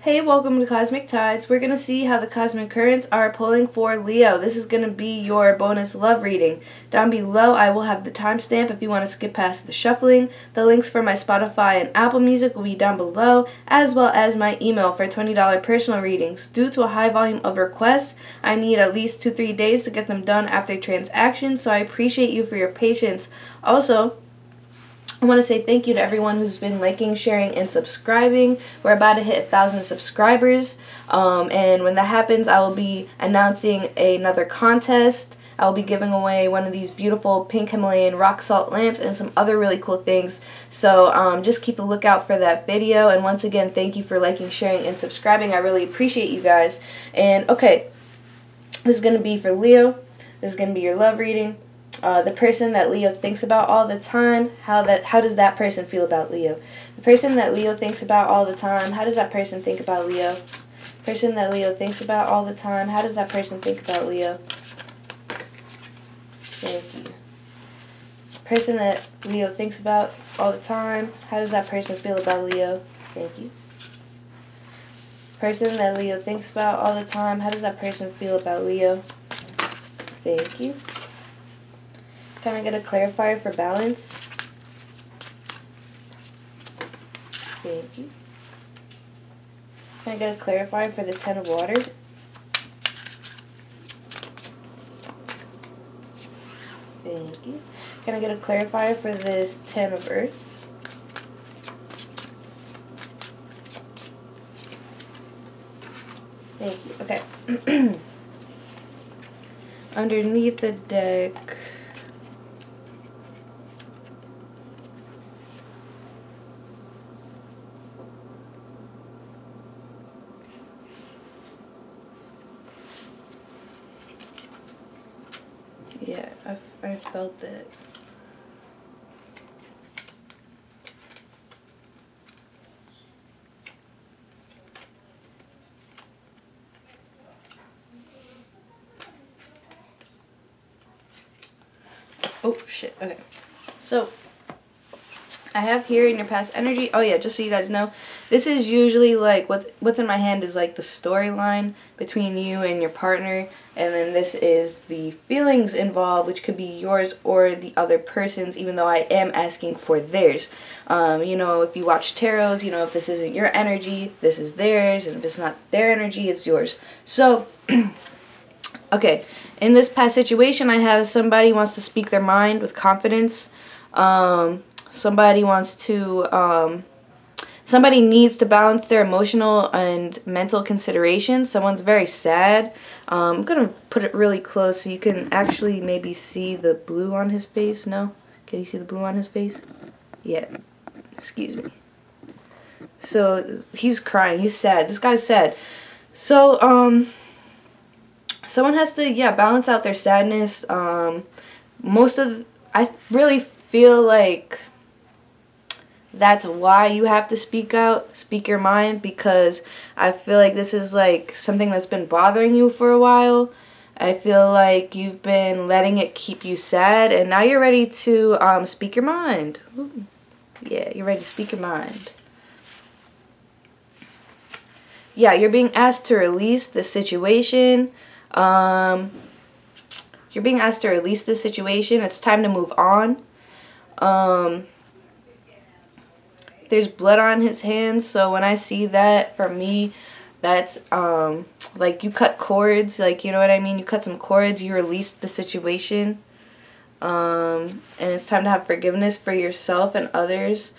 Hey, welcome to Cosmic Tides. We're going to see how the cosmic currents are pulling for Leo. This is going to be your bonus love reading. Down below, I will have the timestamp if you want to skip past the shuffling. The links for my Spotify and Apple Music will be down below, as well as my email for $20 personal readings. Due to a high volume of requests, I need at least 2-3 days to get them done after transaction, so I appreciate you for your patience. Also, I want to say thank you to everyone who's been liking, sharing, and subscribing. We're about to hit 1,000 subscribers, and when that happens, I will be announcing another contest. I will be giving away one of these beautiful pink Himalayan rock salt lamps and some other really cool things. So just keep a lookout for that video. And once again, thank you for liking, sharing, and subscribing. I really appreciate you guys. And okay, this is going to be for Leo. This is going to be your love reading. The person that Leo thinks about all the time, how does that person feel about Leo? The person that Leo thinks about all the time, how does that person think about Leo? Person that Leo thinks about all the time, how does that person think about Leo? Thank you. Person that Leo thinks about all the time, how does that person feel about Leo? Thank you. Person that Leo thinks about all the time, how does that person feel about Leo? Thank you. Can I get a clarifier for balance? Thank you. Can I get a clarifier for the 10 of water? Thank you. Can I get a clarifier for this 10 of earth? Thank you. Okay. Underneath the deck, yeah, I felt it. Oh, shit. Okay. So, I have here in your past energy. Oh, yeah, just so you guys know, this is usually like what's in my hand is like the storyline between you and your partner. And then this is the feelings involved, which could be yours or the other person's, even though I am asking for theirs. You know, if you watch tarots, you know, if this isn't your energy, this is theirs. And if it's not their energy, it's yours. So, okay. In this past situation, I have somebody wants to speak their mind with confidence. Somebody wants to, somebody needs to balance their emotional and mental considerations. Someone's very sad. I'm going to put it really close so you can actually maybe see the blue on his face. No? Can you see the blue on his face? Yeah. Excuse me. So, he's crying. He's sad. This guy's sad. So, someone has to, yeah, balance out their sadness. I really feel like that's why you have to speak out, speak your mind, because I feel like this is like something that's been bothering you for a while. I feel like you've been letting it keep you sad, and now you're ready to speak your mind. Ooh. Yeah, you're ready to speak your mind. Yeah, you're being asked to release the situation. You're being asked to release this situation. It's time to move on. There's blood on his hands, so when I see that, for me, that's like you cut cords, like, you know what I mean? You cut some cords, you released the situation. And it's time to have forgiveness for yourself and others.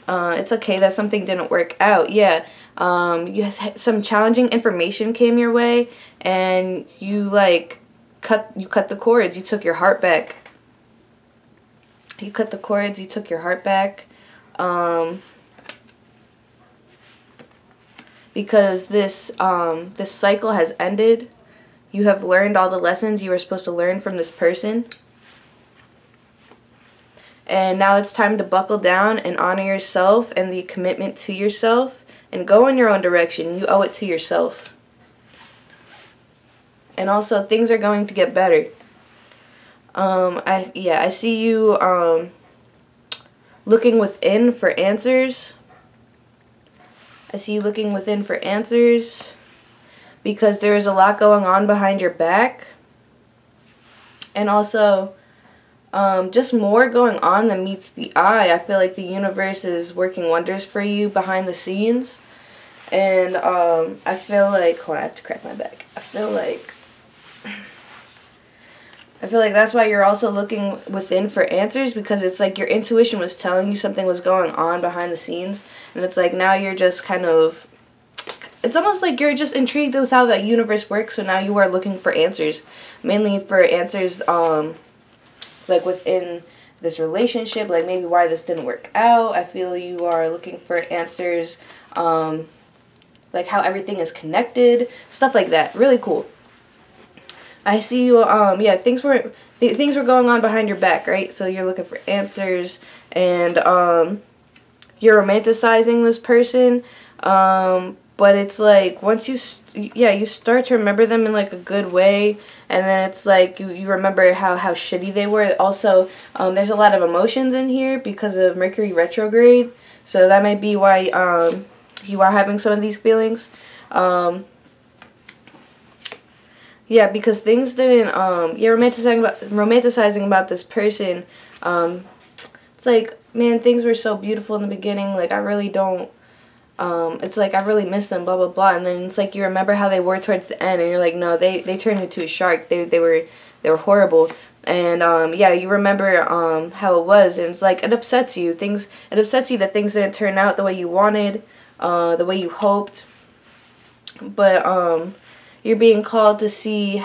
It's okay that something didn't work out. Yeah. Some challenging information came your way, and you cut the cords. You took your heart back. You cut the cords. You took your heart back. Because this cycle has ended. You have learned all the lessons you were supposed to learn from this person. And now it's time to buckle down and honor yourself and the commitment to yourself and go in your own direction. You owe it to yourself. And also, things are going to get better. I see you looking within for answers. I see you looking within for answers because there is a lot going on behind your back. And also, just more going on than meets the eye. I feel like the universe is working wonders for you behind the scenes. And I feel like, hold on, I have to crack my back. I feel like that's why you're also looking within for answers, because it's like your intuition was telling you something was going on behind the scenes. And it's like now you're just kind of, it's almost like you're just intrigued with how that universe works. So now you are looking for answers, mainly for answers like within this relationship, like maybe why this didn't work out. I feel you are looking for answers like how everything is connected, stuff like that. Really cool. I see you, yeah, things were going on behind your back, right? So you're looking for answers, and you're romanticizing this person, but it's like once you start to remember them in like a good way, and then it's like you remember how shitty they were. Also, there's a lot of emotions in here because of Mercury retrograde, so that might be why you are having some of these feelings. Yeah, because things didn't, you're romanticizing about this person. It's like, man, things were so beautiful in the beginning, like, I really don't, it's like, I really miss them, blah, blah, blah, and then it's like, you remember how they were towards the end, and you're like, no, they turned into a shark, they were horrible, and, yeah, you remember, how it was, and it's like, it upsets you that things didn't turn out the way you wanted, the way you hoped, but, you're being called to see,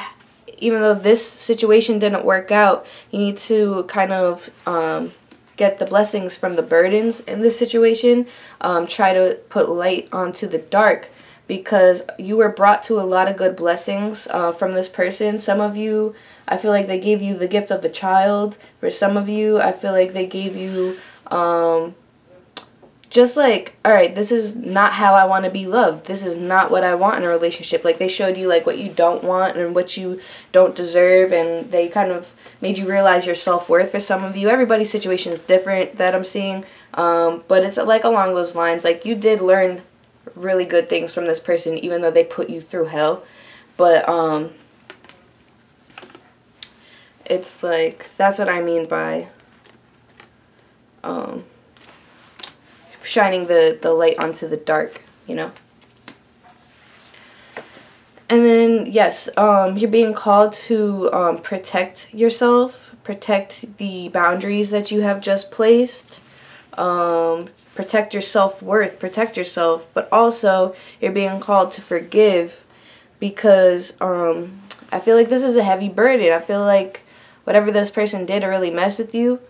even though this situation didn't work out, you need to kind of get the blessings from the burdens in this situation. Try to put light onto the dark, because you were brought to a lot of good blessings from this person. Some of you, I feel like they gave you the gift of a child. For some of you, I feel like they gave you just like, alright, this is not how I want to be loved. This is not what I want in a relationship. Like, they showed you, like, what you don't want and what you don't deserve, and they kind of made you realize your self-worth for some of you. Everybody's situation is different that I'm seeing, but it's, like, along those lines. Like, you did learn really good things from this person, even though they put you through hell. But, it's, like, that's what I mean by, shining the light onto the dark, you know. And then, yes, you're being called to protect yourself, protect the boundaries that you have just placed, protect your self-worth, protect yourself, but also you're being called to forgive, because I feel like this is a heavy burden. I feel like whatever this person did really messed with you,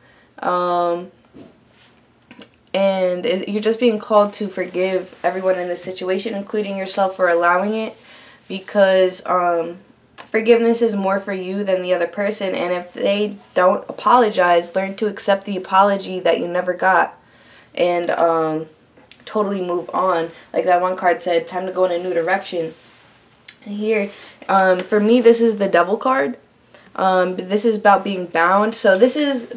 and you're just being called to forgive everyone in this situation, including yourself, for allowing it, because forgiveness is more for you than the other person, and if they don't apologize, learn to accept the apology that you never got, and totally move on. Like that one card said, time to go in a new direction. And here, for me, this is the Devil card. This is about being bound, so this is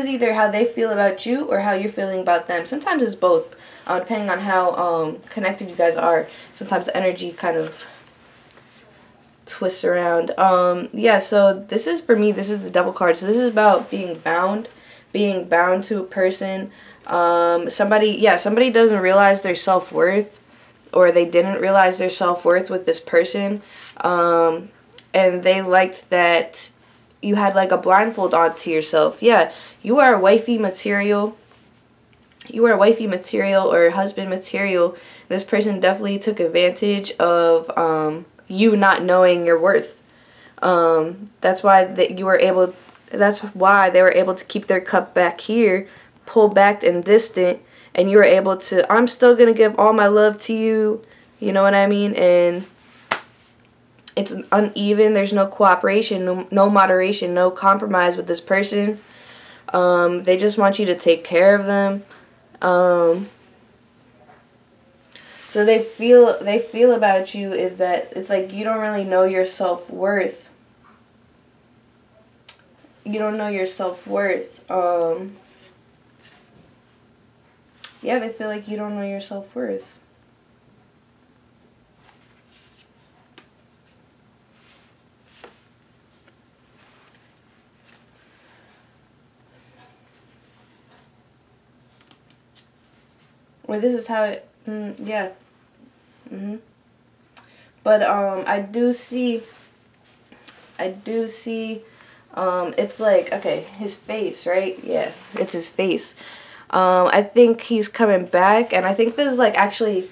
either how they feel about you or how you're feeling about them. Sometimes it's both, depending on how connected you guys are. Sometimes the energy kind of twists around. Yeah, so this is, for me, this is the Devil card. So this is about being bound to a person. Somebody doesn't realize their self-worth, or they didn't realize their self-worth with this person. And they liked that you had like a blindfold on to yourself. Yeah, you are wifey material. You are wifey material or husband material. This person definitely took advantage of you not knowing your worth. That's why they were able to keep their cup back here, pull back and distant, and you were able to, I'm still gonna give all my love to you, you know what I mean? And it's uneven. There's no cooperation, no moderation, no compromise with this person. They just want you to take care of them. So they feel about you is that it's like you don't really know your self-worth. You don't know your self-worth. Yeah, they feel like you don't know your self-worth. Or this is how it, yeah. But I do see, it's like, okay, his face, right? Yeah, it's his face. I think he's coming back, and I think this is like actually,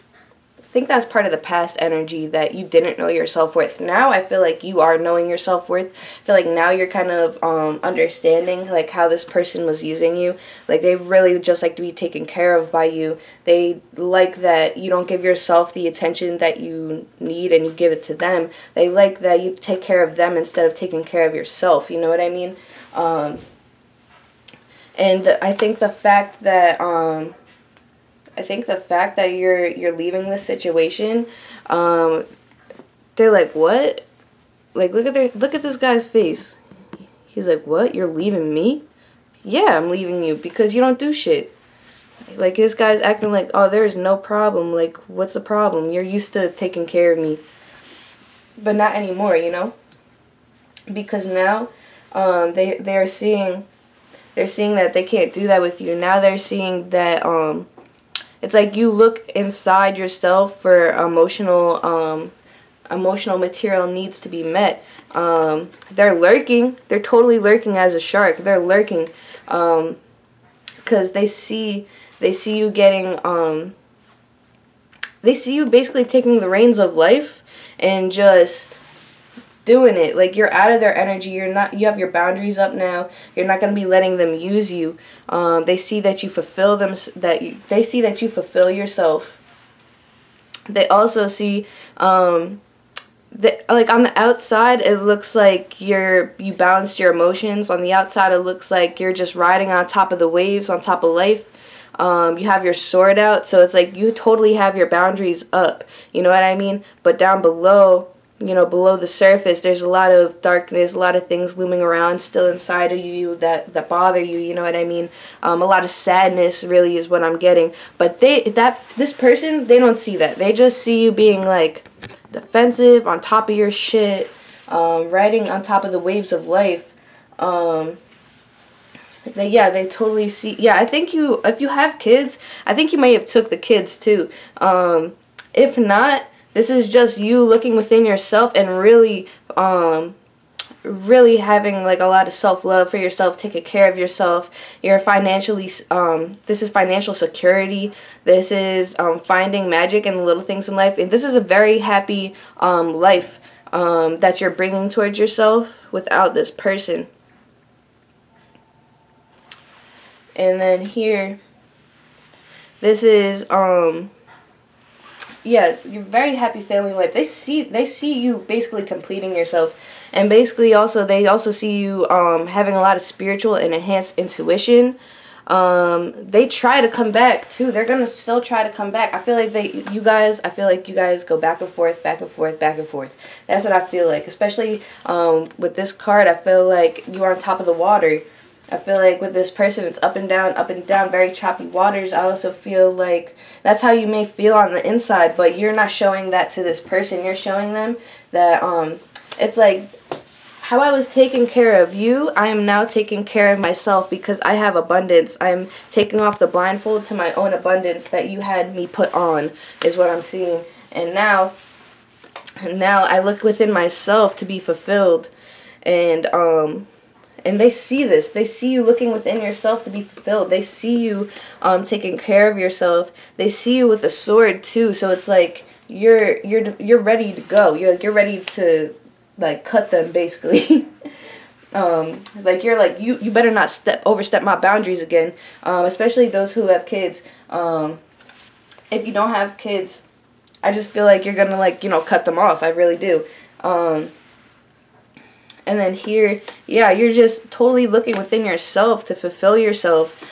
I think that's part of the past energy, that you didn't know your self-worth. Now I feel like you are knowing your self-worth. I feel like now you're kind of understanding like how this person was using you. Like they really just like to be taken care of by you. They like that you don't give yourself the attention that you need and you give it to them. They like that you take care of them instead of taking care of yourself. You know what I mean? And I think the fact that you're leaving this situation, they're like, what? Like, look at this guy's face. He's like, what? You're leaving me? Yeah, I'm leaving you because you don't do shit. Like, this guy's acting like, oh, there's no problem. Like, what's the problem? You're used to taking care of me. But not anymore, you know? Because now, they're seeing that they can't do that with you. Now they're seeing that, it's like you look inside yourself for emotional material needs to be met. They're lurking. They're totally lurking as a shark. They're lurking because they see you getting they see you basically taking the reins of life and just doing it. Like, you're out of their energy. You have your boundaries up now. You're not going to be letting them use you. They see that you fulfill them, they see that you fulfill yourself. They also see like on the outside it looks like you balanced your emotions. On the outside it looks like you're just riding on top of the waves, on top of life. You have your sword out, so it's like you totally have your boundaries up. You know what I mean? But down below, you know, below the surface, there's a lot of darkness, a lot of things looming around still inside of you that bother you, you know what I mean? A lot of sadness really is what I'm getting. But this person, they don't see that. They just see you being like defensive, on top of your shit, riding on top of the waves of life. They totally see. Yeah, I think if you have kids, I think you may have took the kids too. If not, this is just you looking within yourself and really having like a lot of self-love for yourself, taking care of yourself. You're financially, this is financial security. This is finding magic in the little things in life. And this is a very happy life that you're bringing towards yourself without this person. And then here, this is yeah, you're very happy family life. They see you basically completing yourself, and basically they also see you having a lot of spiritual and enhanced intuition. They try to come back too. They're gonna still try to come back. I feel like you guys go back and forth, back and forth, back and forth. That's what I feel like. Especially with this card, I feel like you're on top of the water. I feel like with this person, it's up and down, very choppy waters. I also feel like that's how you may feel on the inside, but you're not showing that to this person. You're showing them that it's like, how I was taking care of you, I am now taking care of myself because I have abundance. I'm taking off the blindfold to my own abundance that you had me put on, is what I'm seeing. And now I look within myself to be fulfilled. And they see this. They see you looking within yourself to be fulfilled. They see you taking care of yourself. They see you with the sword too. So it's like you're ready to go. You're ready to like cut them basically. Like you're like you better not overstep my boundaries again. Especially those who have kids. If you don't have kids, I just feel like you're gonna like cut them off. I really do. And then here, yeah, you're just totally looking within yourself to fulfill yourself.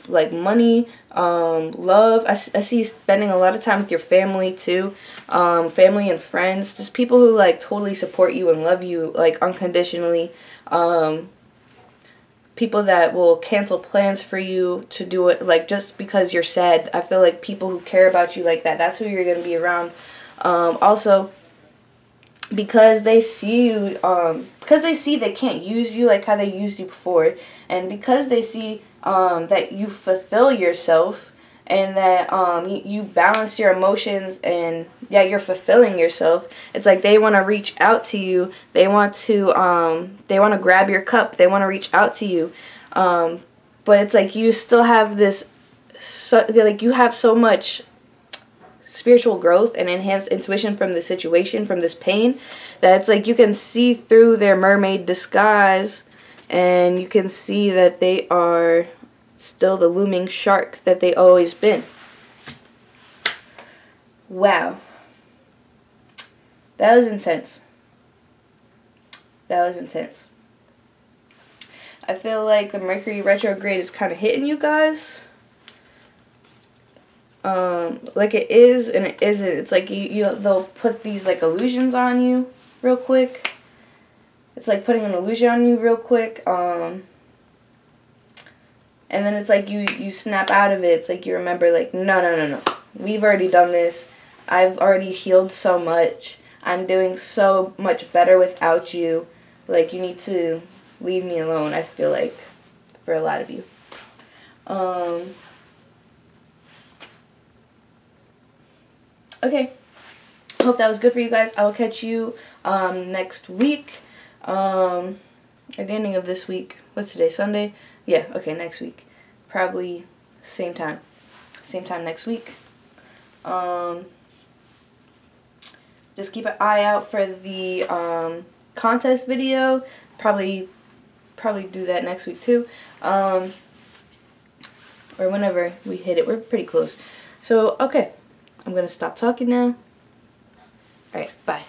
Like money, love. I see you spending a lot of time with your family too. Family and friends. Just people who like totally support you and love you like unconditionally. people that will cancel plans for you to do it, like, just because you're sad. I feel like people who care about you like that, that's who you're going to be around. Also, because they see you, because they see they can't use you like how they used you before, and because they see that you fulfill yourself, and that you balance your emotions, and yeah, you're fulfilling yourself. It's like they want to reach out to you. They want to grab your cup. They want to reach out to you. But it's like you still have this, like, you have so much spiritual growth and enhanced intuition from the situation, from this pain, that it's like you can see through their mermaid disguise, and you can see that they are still the looming shark that they always been. Wow. That was intense. That was intense. I feel like the Mercury retrograde is kind of hitting you guys. Like it is and it isn't. It's like they'll put these like illusions on you real quick. It's like putting an illusion on you real quick. And then it's like you snap out of it. It's like you remember, like, no. We've already done this. I've already healed so much. I'm doing so much better without you. Like, you need to leave me alone, I feel like, for a lot of you. Okay. Hope that was good for you guys. I will catch you next week. At the ending of this week. What's today? Sunday? Yeah, okay, next week. Probably same time. Same time next week. Just keep an eye out for the contest video. Probably do that next week too. Or whenever we hit it. We're pretty close. So, okay. I'm going to stop talking now. Alright, bye.